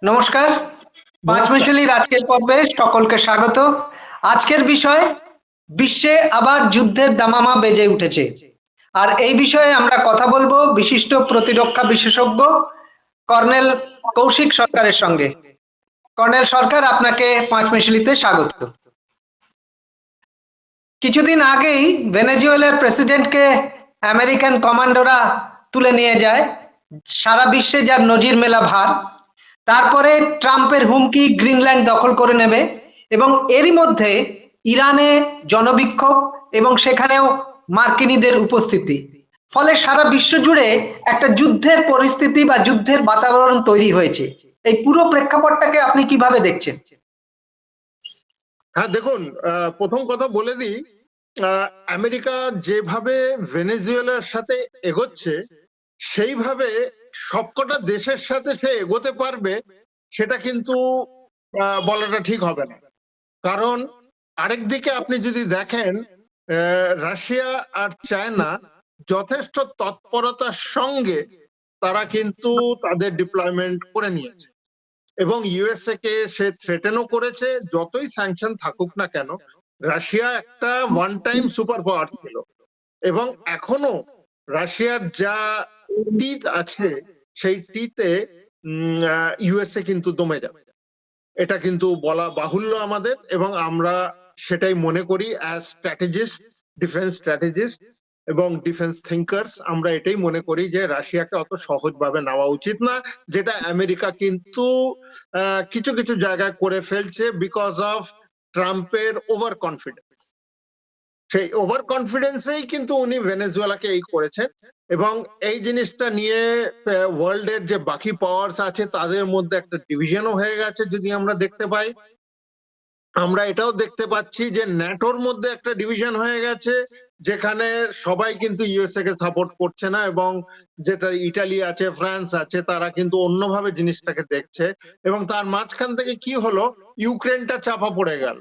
নমস্কার। পাঁচ নমস্কার। মিশালির আজকের পর্বে সকলকে স্বাগত। আজকের বিষয়, বিশ্বে আবার যুদ্ধের দামামা বেজে উঠেছে। আর এই বিষয়ে আমরা কথা বলবো বিশিষ্ট প্রতিরক্ষা বিশেষজ্ঞ কর্নেল কৌশিক সরকারের সঙ্গে। কর্নেল সরকার, আপনাকে পাঁচ মিশালিতে স্বাগত। কিছুদিন আগেই ভেনেজুয়েলার প্রেসিডেন্টকে আমেরিকান কমান্ডোরা তুলে নিয়ে যায়, সারা বিশ্বে যার নজির মেলা ভার। তারপরে ট্রাম্পের হুমকি গ্রিনল্যান্ড দখল করে নেবে, এবং এরই মধ্যে ইরানে জনবিক্ষোভ এবং সেখানেও মার্কিনীদের উপস্থিতি, ফলে সারা বিশ্ব জুড়ে একটা যুদ্ধের পরিস্থিতি বা যুদ্ধের বাতাবরণ তৈরি হয়েছে। এই পুরো প্রেক্ষাপটটাকে আপনি কিভাবে দেখছেন? হ্যাঁ, দেখুন, প্রথম কথা বলে দিই, আমেরিকা যেভাবে ভেনেজুয়েলার সাথে এগোচ্ছে সেইভাবে সবকটা দেশের সাথে সে এগোতে পারবে সেটা কিন্তু বলাটা ঠিক হবে না। কারণ আরেকদিকে আপনি যদি দেখেন, রাশিয়া আর চায়না যথেষ্ট তৎপরতার সঙ্গে তারা কিন্তু তাদের ডিপ্লয়মেন্ট করে নিয়েছে এবং ইউএসএ কে সে থ্রেটেনও করেছে। যতই স্যাংশন থাকুক না কেন, রাশিয়া একটা ওয়ান টাইম সুপার পাওয়ার ছিল এবং এখনো রাশিয়ার যা টিথ আছে সেই টিতে ইউএসএ কিন্তু দমে যাবে, এটা কিন্তু বলা বাহুল্য আমাদের। এবং আমরা সেটাই মনে করি অ্যাজ স্ট্র্যাটেজিস্ট, ডিফেন্স স্ট্র্যাটেজিস্ট এবং ডিফেন্স থিঙ্কার্স, আমরা এটাই মনে করি যে রাশিয়াকে অত সহজভাবে নেওয়া উচিত না, যেটা আমেরিকা কিন্তু কিছু কিছু জায়গায় করে ফেলছে বিকজ অফ ট্রাম্পের ওভার কনফিডেন্স। সেই ওভার কনফিডেন্সেই কিন্তু উনি ভেনেজুয়েলাকে এই করেছেন এবং এই জিনিসটা নিয়ে ওয়ার্ল্ডের যে বাকি পাওয়ার্স আছে তাদের মধ্যে একটা ডিভিশনও হয়ে গেছে। যদি আমরা দেখতে পাই, আমরা এটাও দেখতে পাচ্ছি যে ন্যাটোর মধ্যে একটা ডিভিশন হয়ে গেছে, যেখানে সবাই কিন্তু ইউএসএ কে সাপোর্ট করছে না এবং যেটা ইটালি আছে, ফ্রান্স আছে, তারা কিন্তু অন্যভাবে জিনিসটাকে দেখছে। এবং তার মাঝখান থেকে কি হলো, ইউক্রেনটা চাপা পড়ে গেল।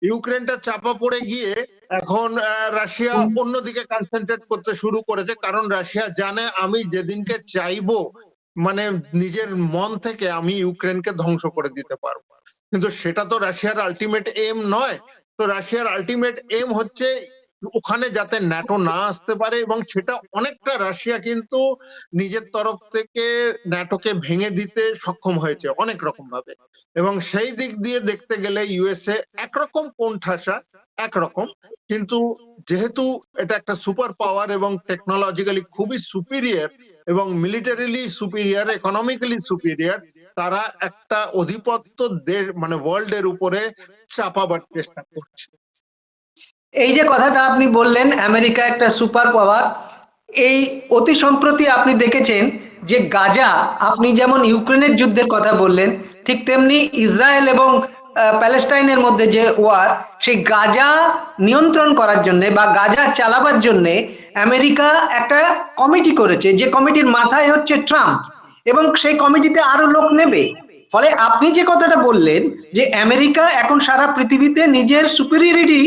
ইউক্রেনটা চাপা পড়ে গিয়ে এখন রাশিয়া অন্যদিকে কনসেন্ট্রেট করতে শুরু করেছে, কারণ রাশিয়া জানে আমি যেদিনকে চাইবো, মানে নিজের মন থেকে আমি ইউক্রেনকে ধ্বংস করে দিতে পারবো। কিন্তু সেটা তো রাশিয়ার আলটিমেট এম নয়। তো রাশিয়ার আলটিমেট এম হচ্ছে ওখানে যাতে ন্যাটো না আসতে পারে, এবং সেটা অনেকটা রাশিয়া কিন্তু নিজের তরফ থেকে ন্যাটোকে ভেঙে দিতে সক্ষম হয়েছে অনেক রকম ভাবে। এবং সেই দিক দিয়ে দেখতে গেলে ইউএসএ একরকম কোণঠাসা, একরকম, কিন্তু যেহেতু এটা একটা সুপার পাওয়ার এবং টেকনোলজিক্যালি খুবই সুপিরিয়র এবং মিলিটারিলি সুপিরিয়র, ইকোনমিক্যালি সুপিরিয়র, তারা একটা অধিপত্য দেশ মানে ওয়ার্ল্ডের উপরে চাপাবার চেষ্টা করছে। এই যে কথাটা আপনি বললেন, আমেরিকা একটা সুপার পাওয়ার, এই অতি সম্প্রতি আপনি দেখেছেন যে গাজা, আপনি যেমন ইউক্রেনের যুদ্ধের কথা বললেন, ঠিক তেমনি ইসরায়েল এবং প্যালেস্টাইনের মধ্যে যে ওয়ার, সেই গাজা নিয়ন্ত্রণ করার জন্য বা গাজা চালাবার জন্য আমেরিকা একটা কমিটি করেছে, যে কমিটির মাথায় হচ্ছে ট্রাম্প, এবং সেই কমিটিতে আরো লোক নেবে। ফলে আপনি যে কথাটা বললেন যে আমেরিকা এখন সারা পৃথিবীতে নিজের সুপিরিয়রিটি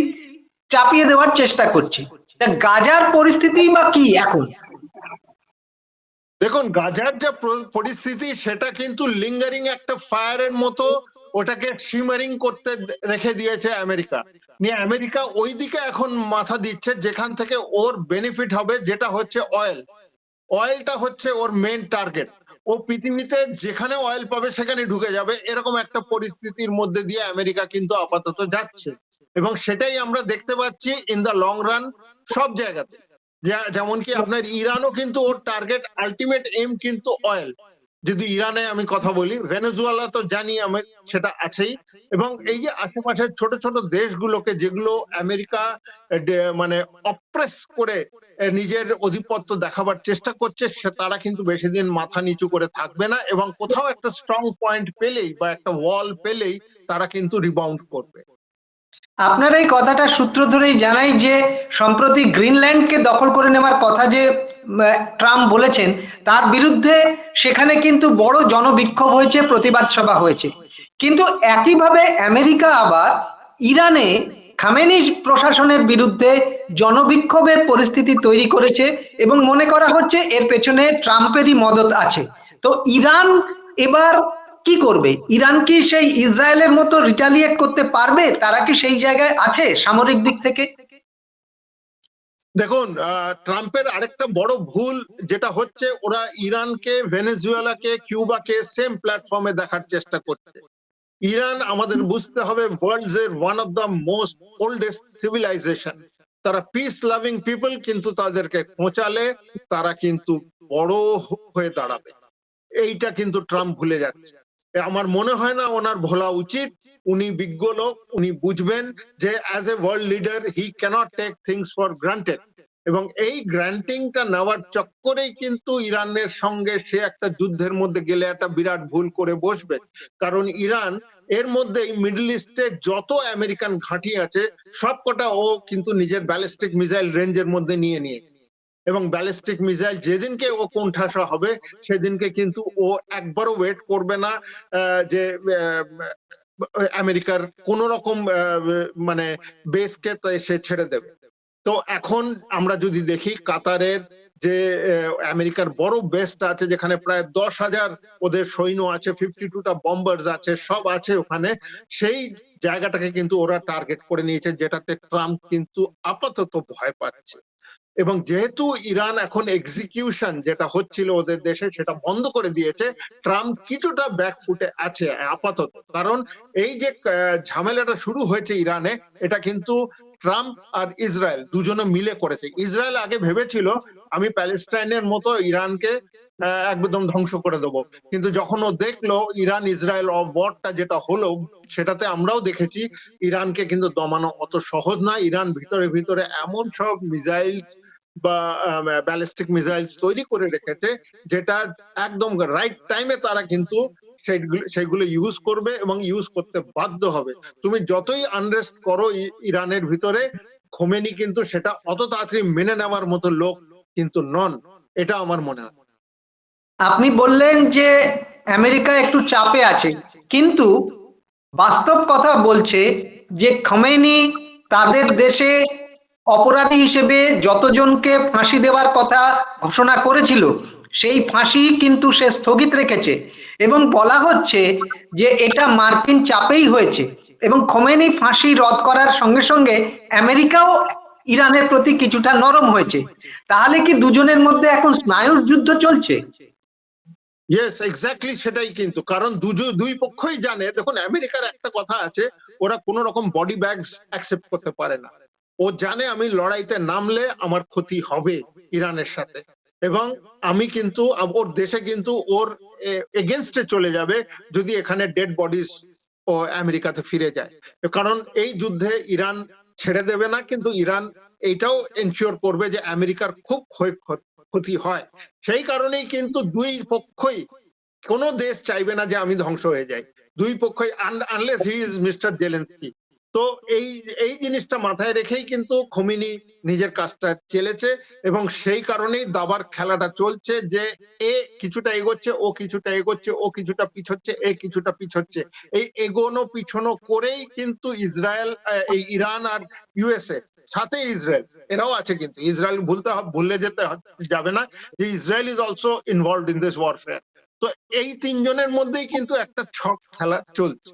চাপিয়ে দেওয়ার চেষ্টা করছে, তা গাজার পরিস্থিতি বা কি এখন? দেখুন, গাজার যে পরিস্থিতি সেটা কিন্তু লিঙ্গারিং একটা ফায়ারের মতো, ওটাকে শিমারিং করতে রেখে দিয়েছে আমেরিকা। নিয়ে আমেরিকা ওই দিকে এখন মাথা দিচ্ছে যেখান থেকে ওর বেনিফিট হবে, যেটা হচ্ছে অয়েল। অয়েলটা হচ্ছে ওর মেন টার্গেট। ও পৃথিবীতে যেখানে অয়েল পাবে সেখানে ঢুকে যাবে, এরকম একটা পরিস্থিতির মধ্যে দিয়ে আমেরিকা কিন্তু আপাতত যাচ্ছে এবং সেটাই আমরা দেখতে পাচ্ছি ইন দা লং রান সব জায়গাতে। যেমন কি আপনার ইরানও কিন্তু ওর টার্গেট, আলটিমেট এম কিন্তু অয়েল। যদি ইরানে আমি কথা বলি, ভেনেজুয়েলা তো জানি আমি, সেটা আছেই। এবং এই যে আশেপাশের ছোট ছোট দেশগুলোকে যেগুলো আমেরিকা মানে অপ্রেস করে নিজের আধিপত্য দেখাবার চেষ্টা করছে, তারা কিন্তু বেশি দিন মাথা নিচু করে থাকবে না এবং কোথাও একটা স্ট্রং পয়েন্ট পেলেই বা একটা ওয়াল পেলেই তারা কিন্তু রিবাউন্ড করবে। আপনার এই কথাটা সূত্র ধরেই জানাই যে সম্প্রতি গ্রিনল্যান্ডকে দখল করে নেওয়ার কথা যে ট্রাম্প বলেছেন, তার বিরুদ্ধে সেখানে কিন্তু বড় জনবিক্ষোভ হয়েছে, প্রতিবাদ সভা হয়েছে। কিন্তু একইভাবে আমেরিকা আবার ইরানে খামেনি প্রশাসনের বিরুদ্ধে জনবিক্ষোভের পরিস্থিতি তৈরি করেছে, এবং মনে করা হচ্ছে এর পেছনে ট্রাম্পেরই মদত আছে। তো ইরান এবার কি করবে? ইরান কি সেই ইসরায়েলের মতো রিটালিয়েট করতে পারবে? তারা কি সেই জায়গায় আছে সামরিক দিক থেকে? দেখুন, ট্রাম্পের আরেকটা বড় ভুল যেটা হচ্ছে, ওরা ইরানকে, ভেনেজুয়েলাকে, কিউবাকে সেম প্ল্যাটফর্মে দেখার চেষ্টা করছে। ইরান, আমাদের বুঝতে হবে, ওয়ার্ল্ডস এর one of the most oldest civilization. তারা পিস লাভিং পিপল, কিন্তু তাদেরকে খোঁচালে তারা কিন্তু বড় হয়ে দাঁড়াবে। এইটা কিন্তু ট্রাম্প ভুলে যাচ্ছে। আমার মনে হয় না ওনার ভোলা উচিত। উনি বিজ্ঞ লোক, উনি বুঝবেন যে as a world leader he cannot take things for granted. এবং এই গ্রান্টিংটা নেওয়ার চক্করেই কিন্তু ইরানের সঙ্গে সে একটা যুদ্ধের মধ্যে গেলে একটা বিরাট ভুল করে বসবে। কারণ ইরান এর মধ্যেই মিডল ইস্টে যত আমেরিকান ঘাঁটি আছে সবকটা ও কিন্তু নিজের ব্যালিস্টিক মিসাইল রেঞ্জের মধ্যে নিয়ে নিয়েছে। এবং ব্যালিস্টিক মিসাইল যেদিনকে ও কোণঠাসা হবে সেদিনকে কিন্তু ও একবারও ওয়েট করবে না যে আমেরিকার কোন রকম মানে বেসকে সে ছেড়ে দেবে। তো এখন আমরা যদি দেখি কাতারের যে আমেরিকার বড় বেসটা আছে, যেখানে প্রায় 10,000 ওদের সৈন্য আছে, 52টা বম্বার্স আছে, সব আছে ওখানে, সেই জায়গাটাকে কিন্তু ওরা টার্গেট করে নিয়েছে, যেটাতে ট্রাম্প কিন্তু আপাতত ভয় পাচ্ছে। এবং যেহেতু ইরান এখন এক্সিকিউশন যেটা হচ্ছিল ওদের দেশে সেটা বন্ধ করে দিয়েছে, ট্রাম্প কিছুটা ব্যাকফুটে আছে আপাতত। কারণ এই যে ঝামেলাটা শুরু হয়েছে ইরানে, এটা কিন্তু ট্রাম্প আর ইসরায়েল দুজনে মিলে করেছে। ইসরায়েল আগে ভেবেছিল আমি প্যালেস্টাইনের মতো ইরানকে একদম ধ্বংস করে দেবো, কিন্তু যখন ও দেখলো ইরান ইসরায়েল ওয়ারটা যেটা হলো, সেটাতে আমরাও দেখেছি ইরানকে কিন্তু দমানো অত সহজ না। ইরান ভিতরে ভিতরে এমন সব মিসাইলস বা ব্যালিস্টিক মিসাইলস তৈরি করে রেখেছে, যেটা একদম রাইট টাইমে তারা কিন্তু সেইগুলো ইউজ করবে এবং ইউজ করতে বাধ্য হবে। তুমি যতই আনরেস্ট করো ইরানের ভিতরে, খোমেনি কিন্তু সেটা অত তাড়াতাড়ি মেনে নেওয়ার মতো লোক কিন্তু নন, এটা আমার মনে হয়। আপনি বললেন যে আমেরিকা একটু চাপে আছে, কিন্তু বাস্তব কথা বলছে যে খমেনি তাদের দেশে অপরাধী হিসেবে যতজনকে ফাঁসি দেওয়ার কথা ঘোষণা করেছিল সেই ফাঁসি কিন্তু সে স্থগিত রেখেছে, এবং বলা হচ্ছে যে এটা মার্কিন চাপেই হয়েছে। এবং খোমেনি ফাঁসি রদ করার সঙ্গে সঙ্গে আমেরিকাও ইরানের প্রতি কিছুটা নরম হয়েছে। তাহলে কি দুজনের মধ্যে এখন স্নায়ুর যুদ্ধ চলছে? ইয়েস, এক্স্যাক্টলি সেটাই। কিন্তু কারণ দুই পক্ষই জানে, দেখুন আমেরিকার একটা কথা আছে, ওরা কোন রকম বডি ব্যাগস অ্যাকসেপ্ট করতে পারে না। ও জানে আমি লড়াইতে নামলে আমার ক্ষতি হবে ইরানের সাথে, এবং আমি কিন্তু ওর দেশে কিন্তু ওর এগেনস্টে চলে যাবে যদি এখানে ডেড বডিজ ও আমেরিকাতে ফিরে যায়। কারণ এই যুদ্ধে ইরান ছেড়ে দেবে না, কিন্তু ইরান এইটাও এনশিওর করবে যে আমেরিকার খুব ক্ষতি হয়। সেই কারণেই কিন্তু দুই পক্ষই, কোন দেশ চাইবে না যে আমি ধ্বংস হয়ে যাই, দুই পক্ষই, unless he is mister Zelensky. তো এই এই জিনিসটা মাথায় রেখেই কিন্তু খোমেনি নিজের কাজটা চেলেছে, এবং সেই কারণেই দাবার খেলাটা চলছে, যে এ কিছুটা এগোচ্ছে, ও কিছুটা এগোচ্ছে, ও কিছুটা পিছোচ্ছে, এ কিছুটা পিছোচ্ছে। এই এগোনো পিছনো করেই কিন্তু ইসরায়েল, এই ইরান আর ইউএসএ, সাথে ইসরায়েল এরাও আছে, কিন্তু ইসরায়েল ভুললে যেতে যাবে না যে Israel is also involved in this warfare. তো এই তিনজনের মধ্যেই কিন্তু একটা ছক খেলা চলছে।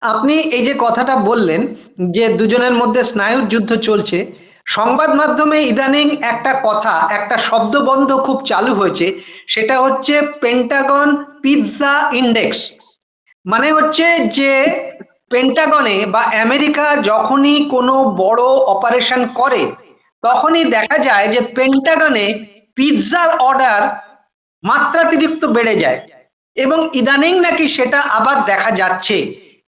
আপনি এই যে কথাটা বললেন যে দুজনের মধ্যে স্নায়ুর যুদ্ধ চলছে, সংবাদ মাধ্যমে ইদানিং একটা কথা, একটা শব্দবন্ধ খুব চালু হয়েছে, সেটা হচ্ছে পেন্টাগন পিৎজা ইন্ডেক্স। মানে হচ্ছে যে পেন্টাগনে বা আমেরিকা যখনই কোনো বড় অপারেশন করে তখনই দেখা যায় যে পেন্টাগনে পিৎজার অর্ডার মাত্রাতিরিক্ত বেড়ে যায়, এবং ইদানিং নাকি সেটা আবার দেখা যাচ্ছে।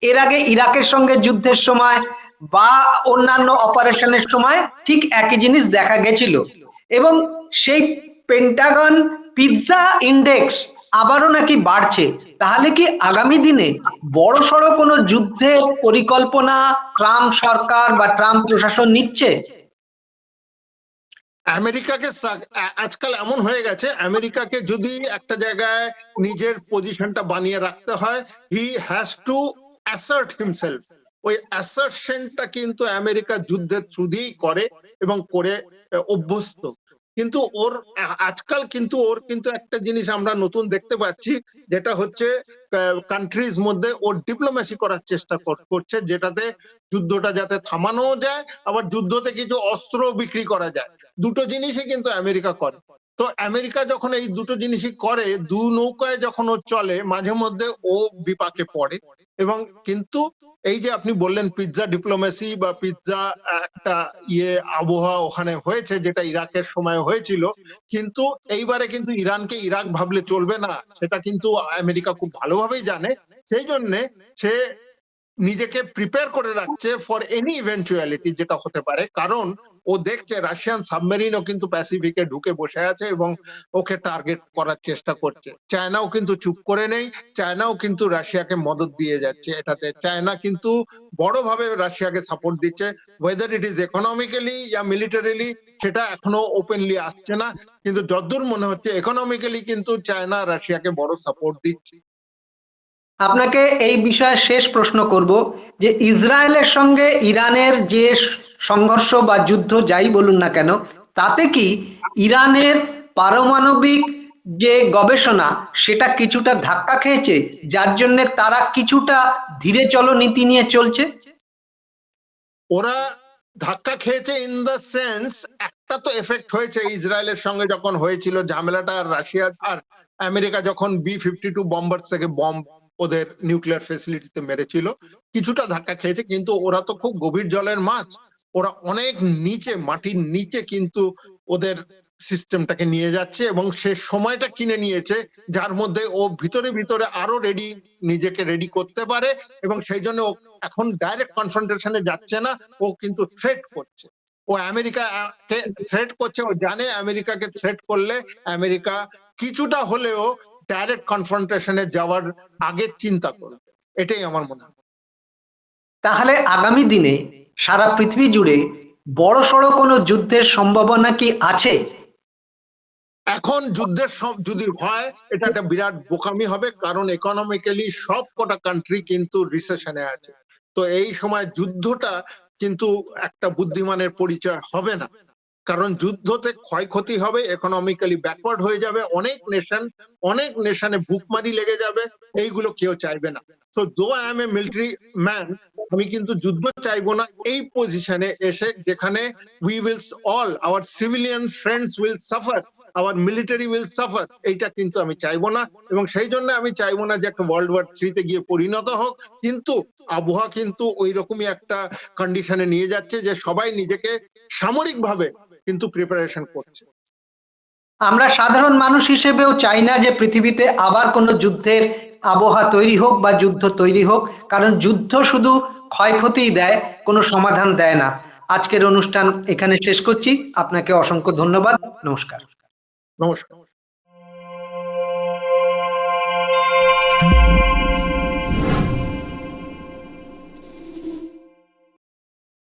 এর আগে ইরাকের সঙ্গে যুদ্ধের সময় বা অন্যান্য অপারেশনের সময় ঠিক একই জিনিস দেখা গেছিল, এবং সেই পেন্টাগন পিৎজা ইন্ডেক্স আবারও নাকি বাড়ছে। তাহলে কি আগামী দিনে বড়সড় কোনো যুদ্ধের পরিকল্পনা ট্রাম্প সরকার বা ট্রাম্প প্রশাসন নিচ্ছে? আমেরিকাকে আজকাল এমন হয়ে গেছে, আমেরিকাকে যদি একটা জায়গায় নিজের পজিশনটা বানিয়ে রাখতে হয়, he has to assert himself. ওই অ্যাসার্শনটা কিন্তু আমেরিকা যুদ্ধের থ্রু দিয়েই করে এবং করে অভ্যস্ত। কিন্তু ওর আজকাল কিন্তু ওর কিন্তু একটা জিনিস আমরা নতুন দেখতে পাচ্ছি, যেটা হচ্ছে কান্ট্রিজ মধ্যে ওর ডিপ্লোমেসি করার চেষ্টা করছে, যেটাতে যুদ্ধটা যাতে থামানো যায়, আবার যুদ্ধতে কিছু অস্ত্র বিক্রি করা যায়। দুটো জিনিসই কিন্তু আমেরিকা করে। তো আমেরিকা যখন এই দুটো জিনিসই করে, দু নৌকায় যখন ও চলে, মাঝে মধ্যে ও বিপাকে পড়ে। এবং কিন্তু এই যে আপনি বললেন পিৎজা ডিপ্লোমেসি বা পিৎজা একটা আবহাওয়া ওখানে হয়েছে, যেটা ইরাকের সময় হয়েছিল, কিন্তু এইবারে কিন্তু ইরানকে ইরাক ভাবলে চলবে না, সেটা কিন্তু আমেরিকা খুব ভালোভাবেই জানে। সেই জন্যে সে নিজেকে প্রিপেয়ার করে রাখছে ফর এনি ইভেন্চুয়ালিটি যেটা হতে পারে। কারণ ও দেখছে রাশিয়ান সাবমেরিনও কিন্তু প্যাসিফিকে ঢুকে বসে আছে এবং ওকে টার্গেট করার চেষ্টা করছে। চায়নাও কিন্তু চুপ করে নেই, চায়নাও কিন্তু রাশিয়াকে মদদ দিয়ে যাচ্ছে এটাতে। চায়না কিন্তু বড়ভাবে রাশিয়াকে সাপোর্ট দিচ্ছে, weather it is economically yeah militarily সেটা এখনো ওপেনলি আসছে না, কিন্তু যতদূর মনে হচ্ছে ইকোনমিক্যালি কিন্তু চায়না রাশিয়াকে বড় সাপোর্ট দিচ্ছে। আপনাকে এই বিষয়ে শেষ প্রশ্ন করব যে ইসরায়েলের সঙ্গে ইরানের যে সংঘর্ষ বা যুদ্ধ যাই বলুন না কেন, তাতে কি ইরানের পারমাণবিক যে গবেষণা সেটা কিছুটা ধাক্কা খেয়েছে, যার জন্য তারা কিছুটা ধীরে চলো নীতি নিয়ে চলছে? ওরা ধাক্কা খেয়েছে ইন দ্য সেন্স, একটা তো এফেক্ট হয়েছে ইসরায়েলের সঙ্গে যখন হয়েছিল ঝামেলাটা, আর রাশিয়া আর আমেরিকা যখন B-52 বম্বার থেকে বম্ব ওদের নিউক্লিয়ার ফেসিলিটিতে মেরেছিল, কিছুটা ধাক্কা খেয়েছে। কিন্তু ওরা তো খুব গভীর জলের মাছ, ওরা অনেক নিচে, মাটির নিচে কিন্তু ওদের সিস্টেমটাকে নিয়ে যাচ্ছে, এবং সে সময়টা কিনে নিয়েছে যার মধ্যে ও ভিতরে ভিতরে আরো নিজেকে রেডি করতে পারে। এবং সেই জন্য ও এখন ডাইরেক্ট কনফ্রন্টেশনে যাচ্ছে না, ও কিন্তু থ্রেট করছে। ও আমেরিকাকে থ্রেট করছে, ও জানে আমেরিকাকে থ্রেট করলে আমেরিকা কিছুটা হলেও ডাইরেক্ট কনফ্রন্টেশনে যাওয়ার আগে চিন্তা করবে, এটাই আমার মনে হয়। তাহলে আগামী দিনে সারা পৃথিবী জুড়ে বড়সড় কোনো যুদ্ধের সম্ভাবনা কি আছে? এখন যুদ্ধের সব যদি হয়, এটা একটা বিরাট বোকামি হবে, কারণ ইকোনমিক্যালি সব কটা কান্ট্রি কিন্তু রিসেশনে আছে। তো এই সময় যুদ্ধটা কিন্তু একটা বুদ্ধিমানের পরিচয় হবে না, কারণ যুদ্ধতে ক্ষয়ক্ষতি হবে, ইকোনমিক্যালি ব্যাকওয়ার্ড হয়ে যাবে অনেক নেশনে ভুকমারি লেগে যাবে, এইগুলো কেউ চাইবে না। So though I M A military man, আমি কিন্তু যুদ্ধ চাইবো না এই পজিশনে এসে, যেখানে we will all our civilian friends will suffer, hour military will suffer, এইটা কিন্তু আমি চাইবো না। এবং সেই জন্য আমি চাইবো না যে একটা ওয়ার্ল্ড ওয়ার 3 গিয়ে পরিণত হোক। কিন্তু আবহাওয়া কিন্তু ওই রকমই একটা কন্ডিশনে নিয়ে যাচ্ছে যে সবাই নিজেকে সামরিকভাবে কিন্তু প্রিপারেশন করছে। আমরা সাধারণ মানুষ হিসেবেও চাই না যে পৃথিবীতে আবার কোনো যুদ্ধের আবহাওয়া তৈরি হোক বা যুদ্ধ তৈরি হোক, কারণ যুদ্ধ শুধু ক্ষয়ক্ষতিই দেয়, কোনো সমাধান দেয় না। আজকের অনুষ্ঠান এখানে শেষ করছি। আপনাকে অসংখ্য ধন্যবাদ। নমস্কার। নমস্কার।